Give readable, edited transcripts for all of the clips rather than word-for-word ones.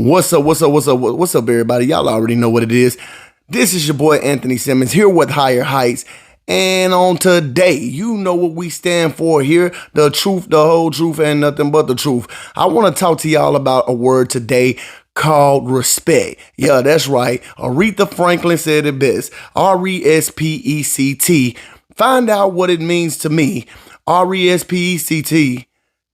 What's up? What's up, everybody? Y'all already know what it is. This is your boy Anthony Simmons here with Higher Heights. And on today, you know what we stand for here. The truth, the whole truth, and nothing but the truth. I want to talk to y'all about a word today called respect. Yeah, that's right. Aretha Franklin said it best. R-E-S-P-E-C-T. Find out what it means to me. R-E-S-P-E-C-T.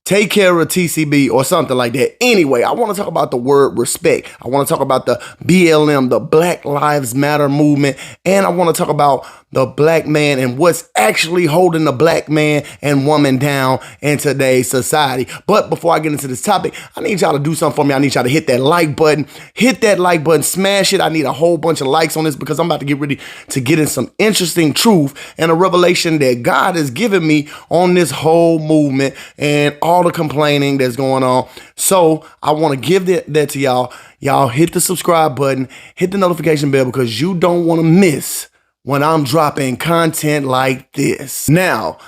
Take care of TCB or something like that. Anyway, I want to talk about the word respect. I want to talk about the BLM, the Black Lives Matter movement. And I want to talk about the black man and what's actually holding the black man and woman down in today's society. But before I get into this topic, I need y'all to do something for me. I need y'all to hit that like button. Hit that like button, smash it. I need a whole bunch of likes on this because I'm about to get ready to get in some interesting truth and a revelation that God has given me on this whole movement and all the complaining that's going on. So I want to give that to y'all. Y'all hit the subscribe button, hit the notification bell because you don't want to miss when I'm dropping content like this. Now,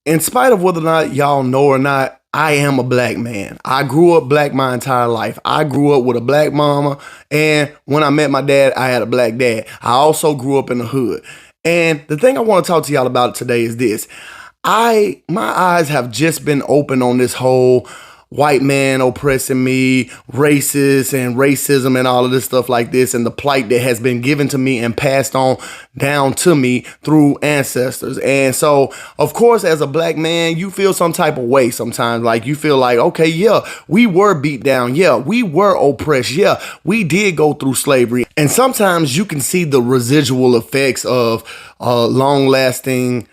in spite of whether or not y'all know or not, I am a black man. I grew up black my entire life. I grew up with a black mama, and when I met my dad, I had a black dad. I also grew up in the hood. And the thing I want to talk to y'all about today is this. My eyes have just been open on this whole white man oppressing me, racist and racism and all of this stuff like this, and the plight that has been given to me and passed on down to me through ancestors. And so, of course, as a black man, you feel some type of way sometimes. Like you feel like, okay, yeah, we were beat down. Yeah, we were oppressed. Yeah, we did go through slavery. And sometimes you can see the residual effects of long-lasting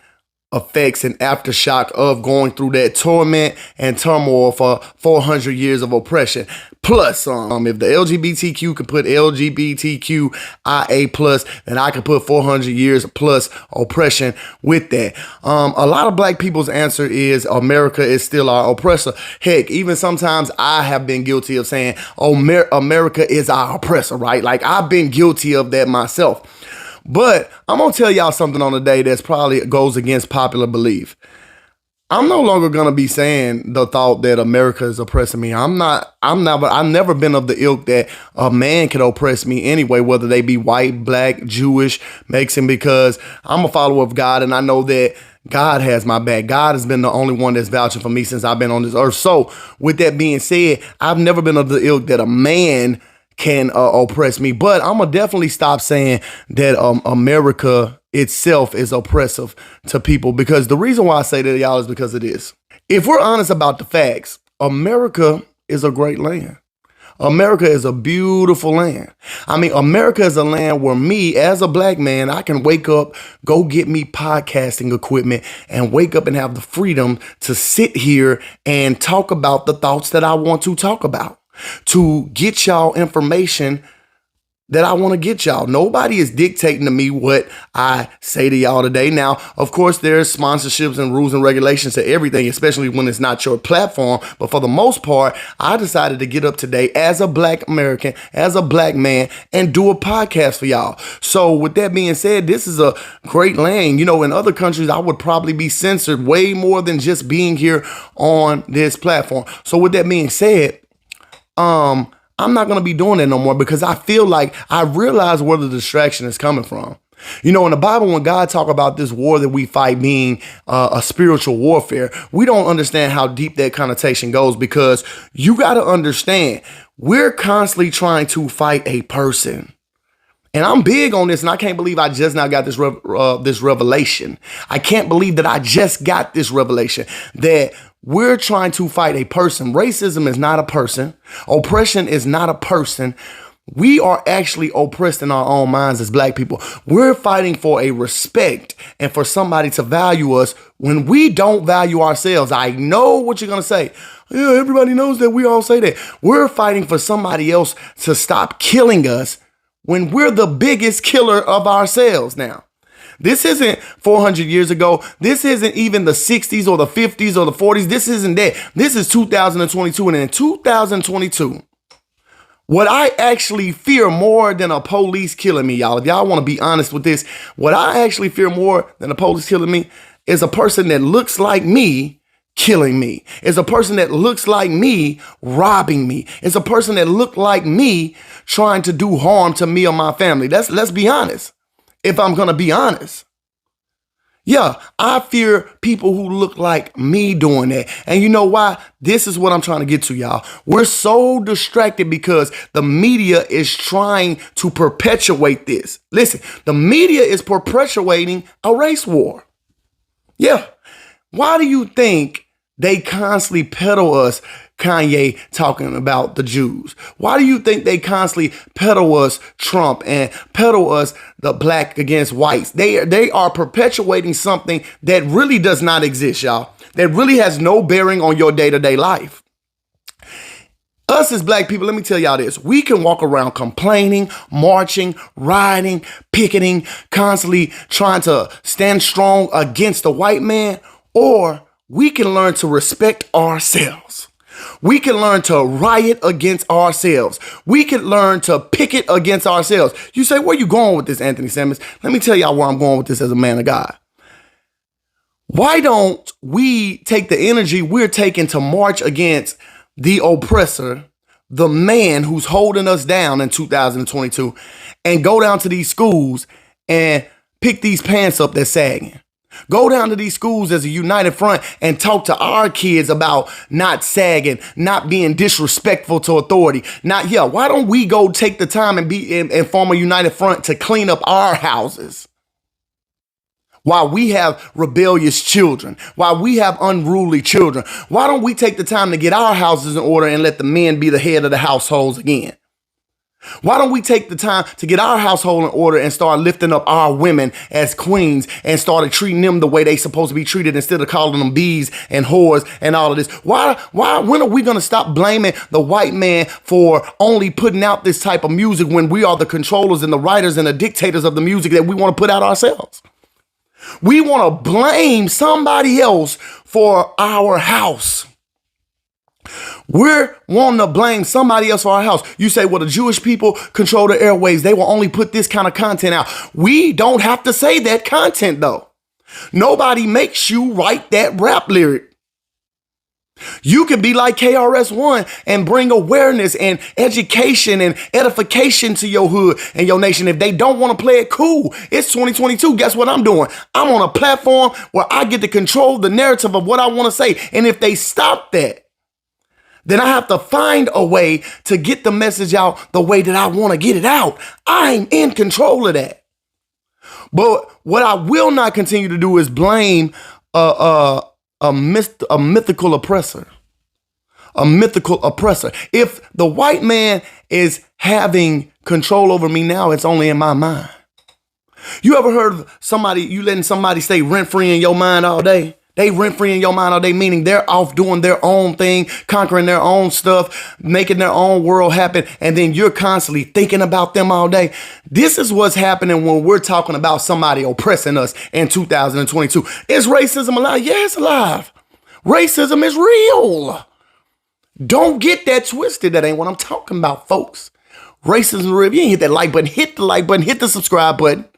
effects and aftershock of going through that torment and turmoil for 400 years of oppression. Plus, if the LGBTQ could put LGBTQIA plus, then I could put 400 years plus oppression with that. A lot of black people's answer is America is still our oppressor. Heck, even sometimes I have been guilty of saying, oh, America is our oppressor, right? Like I've been guilty of that myself. But I'm going to tell y'all something on the day that's probably goes against popular belief. I'm no longer going to be saying the thought that America is oppressing me. I've never been of the ilk that a man can oppress me anyway, whether they be white, black, Jewish, Mexican, because I'm a follower of God and I know that God has my back. God has been the only one that's vouching for me since I've been on this earth. So with that being said, I've never been of the ilk that a man can oppress me, but I'm gonna definitely stop saying that America itself is oppressive to people, because the reason why I say that, y'all, is because of this. If we're honest about the facts, America is a great land. America is a beautiful land. I mean, America is a land where me, as a black man, I can wake up, go get me podcasting equipment, and wake up and have the freedom to sit here and talk about the thoughts that I want to talk about, to get y'all information that I want to get y'all. Nobody is dictating to me what I say to y'all today. Now, of course, there's sponsorships and rules and regulations to everything, especially when it's not your platform. But for the most part, I decided to get up today as a black American, as a black man, and do a podcast for y'all. So with that being said, this is a great land. You know, in other countries, I would probably be censored way more than just being here on this platform. So with that being said, I'm not going to be doing that no more, because I feel like I realize where the distraction is coming from. You know, in the Bible, when God talk about this war that we fight being a spiritual warfare, we don't understand how deep that connotation goes, because you got to understand we're constantly trying to fight a person. And I'm big on this, and I can't believe I just now got this revelation. I can't believe that I just got this revelation that we're trying to fight a person. Racism is not a person. Oppression is not a person. We are actually oppressed in our own minds as black people. We're fighting for a respect and for somebody to value us when we don't value ourselves. I know what you're going to say. Yeah, everybody knows that. We all say that. We're fighting for somebody else to stop killing us when we're the biggest killer of ourselves now. This isn't 400 years ago. This isn't even the 60s or the 50s or the 40s. This isn't that. This is 2022. And in 2022, what I actually fear more than a police killing me, y'all, if y'all want to be honest with this, what I actually fear more than a police killing me is a person that looks like me killing me. It's a person that looks like me robbing me. It's a person that looked like me trying to do harm to me or my family. Let's be honest. If I'm going to be honest. Yeah, I fear people who look like me doing that. And you know why? This is what I'm trying to get to, y'all. We're so distracted because the media is trying to perpetuate this. Listen, the media is perpetuating a race war. Yeah. Why do you think they constantly peddle us Kanye talking about the Jews? Why do you think they constantly peddle us Trump and peddle us the black against whites? They are perpetuating something that really does not exist, y'all. That really has no bearing on your day-to-day life. Us as black people, let me tell y'all this. We can walk around complaining, marching, rioting, picketing, constantly trying to stand strong against the white man, or we can learn to respect ourselves. We can learn to riot against ourselves. We can learn to picket against ourselves. You say, where you going with this, Anthony Simmons? Let me tell y'all where I'm going with this as a man of God. Why don't we take the energy we're taking to march against the oppressor, the man who's holding us down in 2022, and go down to these schools and pick these pants up that's sagging? Go down to these schools as a united front and talk to our kids about not sagging, not being disrespectful to authority. Why don't we go take the time and form a united front to clean up our houses? While we have rebellious children, while we have unruly children, why don't we take the time to get our houses in order and let the men be the head of the households again? Why don't we take the time to get our household in order and start lifting up our women as queens and started treating them the way they supposed to be treated instead of calling them bees and whores and all of this? When are we going to stop blaming the white man for only putting out this type of music when we are the controllers and the writers and the dictators of the music that we want to put out ourselves? We want to blame somebody else for our house. We're wanting to blame somebody else for our house. You say, well, the Jewish people control the airwaves. They will only put this kind of content out. We don't have to say that content, though. Nobody makes you write that rap lyric. You can be like KRS-One and bring awareness and education and edification to your hood and your nation. If they don't want to play it, cool. It's 2022. Guess what I'm doing? I'm on a platform where I get to control the narrative of what I want to say. And if they stop that, then I have to find a way to get the message out the way that I want to get it out. I'm in control of that. But what I will not continue to do is blame a mythical oppressor. A mythical oppressor. If the white man is having control over me now, it's only in my mind. You ever heard of you letting somebody stay rent-free in your mind all day? They rent-free in your mind all day, meaning they're off doing their own thing, conquering their own stuff, making their own world happen, and then you're constantly thinking about them all day. This is what's happening when we're talking about somebody oppressing us in 2022. Is racism alive? Yeah, it's alive. Racism is real. Don't get that twisted. That ain't what I'm talking about, folks. Racism is real. If you ain't hit that like button, hit the like button, hit the subscribe button.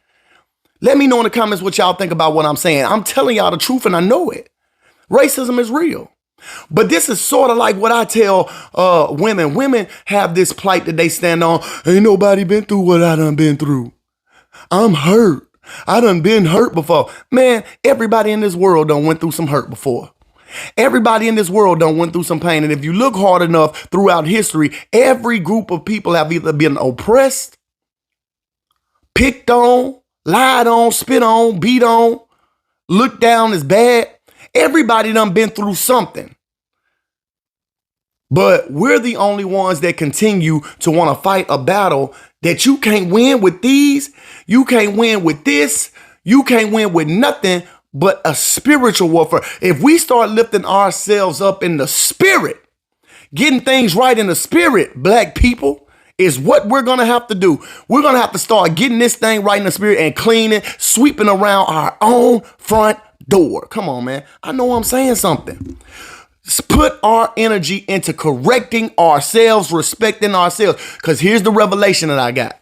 Let me know in the comments what y'all think about what I'm saying. I'm telling y'all the truth and I know it. Racism is real. But this is sort of like what I tell women. Women have this plight that they stand on. Ain't nobody been through what I done been through. I'm hurt. I done been hurt before. Man, everybody in this world done went through some hurt before. Everybody in this world done went through some pain. And if you look hard enough throughout history, every group of people have either been oppressed, picked on, lied on, spit on, beat on, looked down as bad. Everybody done been through something. But we're the only ones that continue to want to fight a battle that you can't win with these. You can't win with this. You can't win with nothing but a spiritual warfare. If we start lifting ourselves up in the spirit, getting things right in the spirit, black people, is what we're going to have to do. We're going to have to start getting this thing right in the spirit and cleaning, sweeping around our own front door. Come on, man. I know I'm saying something. Put our energy into correcting ourselves, respecting ourselves. Because here's the revelation that I got.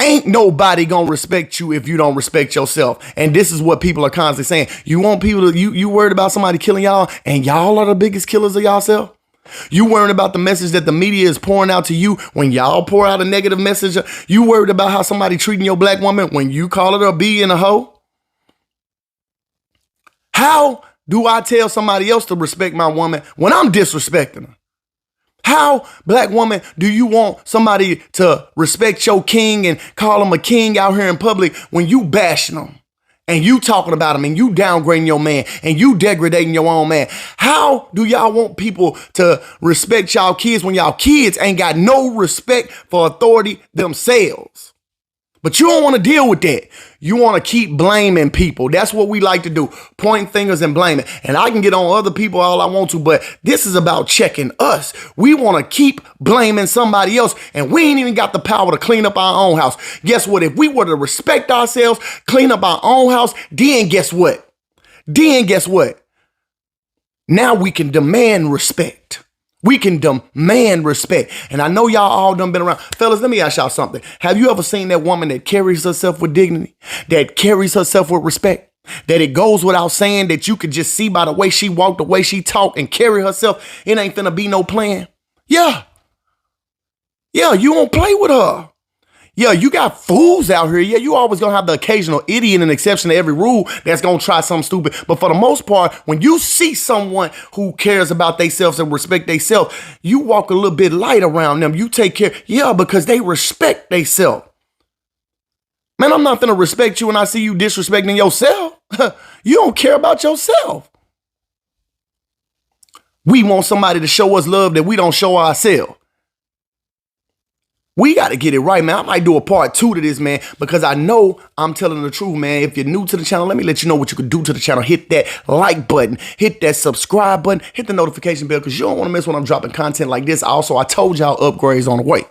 Ain't nobody gonna respect you if you don't respect yourself. And this is what people are constantly saying. You want people to, you worried about somebody killing y'all, and y'all are the biggest killers of yourself? You worried about the message that the media is pouring out to you when y'all pour out a negative message? You worried about how somebody treating your black woman when you call her a B and a hoe? How do I tell somebody else to respect my woman when I'm disrespecting her? How, black woman, do you want somebody to respect your king and call him a king out here in public when you bashing him and you talking about him and you downgrading your man and you degrading your own man? How do y'all want people to respect y'all kids when y'all kids ain't got no respect for authority themselves? But you don't want to deal with that. You want to keep blaming people. That's what we like to do. Point fingers and blame it. And I can get on other people all I want to, but this is about checking us. We want to keep blaming somebody else, and we ain't even got the power to clean up our own house. Guess what? If we were to respect ourselves, clean up our own house, then guess what? Now we can demand respect. We can demand respect. And I know y'all all done been around. Fellas, let me ask y'all something. Have you ever seen that woman that carries herself with dignity, that carries herself with respect, that it goes without saying, that you could just see by the way she walk, the way she talk and carry herself, it ain't finna be no plan? Yeah, you won't play with her. Yeah, you got fools out here. Yeah, you always gonna have the occasional idiot and exception to every rule that's gonna try something stupid. But for the most part, when you see someone who cares about themselves and respect themselves, you walk a little bit light around them. You take care. Yeah, because they respect themselves. Man, I'm not gonna respect you when I see you disrespecting yourself. You don't care about yourself. We want somebody to show us love that we don't show ourselves. We got to get it right, man. I might do a part 2 to this, man, because I know I'm telling the truth, man. If you're new to the channel, let me let you know what you can do to the channel. Hit that like button, hit that subscribe button, hit the notification bell, because you don't want to miss when I'm dropping content like this. Also, I told y'all upgrades on the way.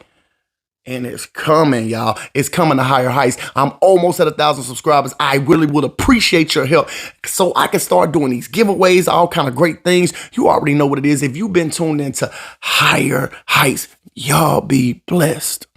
And it's coming, y'all. It's coming to higher heights. I'm almost at 1,000 subscribers. I really would appreciate your help so I can start doing these giveaways, all kind of great things. You already know what it is. If you've been tuned into higher heights, y'all be blessed.